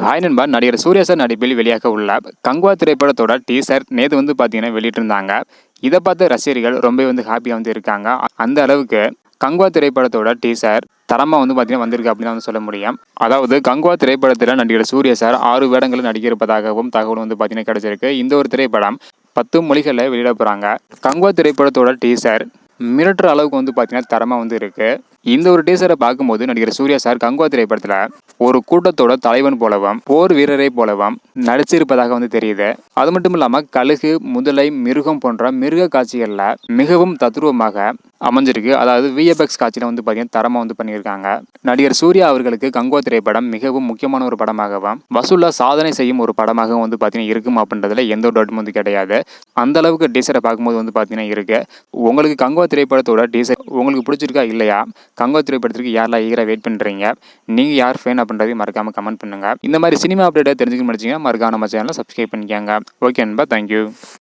Hi நண்பா, நடிகர் Surya sir நடிப்பில் வெளியாக உள்ள கங்குவா திரைப்படத்தோட டீசர் நேற்று பார்த்தீங்கன்னா வெளியிட்டிருந்தாங்க. இதை பார்த்த ரசிகர்கள் ரொம்ப ஹாப்பியாக இருக்காங்க. அந்த அளவுக்கு கங்குவா திரைப்படத்தோட டீசர் தரமாக பார்த்தீங்கன்னா வந்திருக்கு அப்படின்னு சொல்ல முடியும். அதாவது கங்குவா திரைப்படத்தில் நடிகர் சூர்யா சார் 6 வேடங்களில் நடிக்க இருப்பதாகவும் தகவல் பார்த்தீங்கன்னா கிடைச்சிருக்கு. இந்த ஒரு திரைப்படம் 10 மொழிகளில் வெளியிட போகிறாங்க. கங்குவா திரைப்படத்தோட டீசர் மிரட்டுற அளவுக்கு பார்த்தீங்கன்னா தரமாக இருக்கு. இந்த ஒரு டீசரை பார்க்கும்போது நடிகர் சூர்யா சார் கங்குவா திரைப்படத்தில் ஒரு கூட்டத்தோட தலைவன் போலவும் போர் வீரரை போலவும் நடிச்சிருப்பதாக தெரியுது. அது மட்டும் இல்லாமல் கழுகு, முதலை, மிருகம் போன்ற மிருக காட்சிகளில் மிகவும் தத்ரூபமாக அமைஞ்சிருக்கு. அதாவது விஎஃப்எக்ஸ் காட்சியில் பார்த்தீங்கன்னா தரமாக பண்ணியிருக்காங்க. நடிகர் சூர்யா அவர்களுக்கு கங்குவா திரைப்படம் மிகவும் முக்கியமான ஒரு படமாகவும் வசூலா சாதனை செய்யும் ஒரு படமாகவும் பார்த்தீங்கன்னா இருக்கும் அப்படின்றதுல எந்த ஒரு டவுட்டும் கிடையாது. அந்த அளவுக்கு டீசரை பார்க்கும்போது பார்த்தீங்கன்னா இருக்கு. உங்களுக்கு கங்குவா திரைப்படத்தோட டீசர் உங்களுக்கு பிடிச்சிருக்கா இல்லையா? கங்குவா திரைப்படத்திற்கு யாரெல்லாம் ஈகராக வெயிட் பண்ணுறீங்க? நீங்கள் யார் ஃபேன் அப்படின்றதையும் மறக்காமல் கமெண்ட் பண்ணுங்கள். இந்த மாதிரி சினிமா அப்டேட்டை தெரிஞ்சுக்க முடிச்சிங்கன்னா மறக்காம நம்ம சேனலை சப்ஸ்கிரைப் பண்ணிக்கோங்க. ஓகே நண்பா, தேங்க்யூ.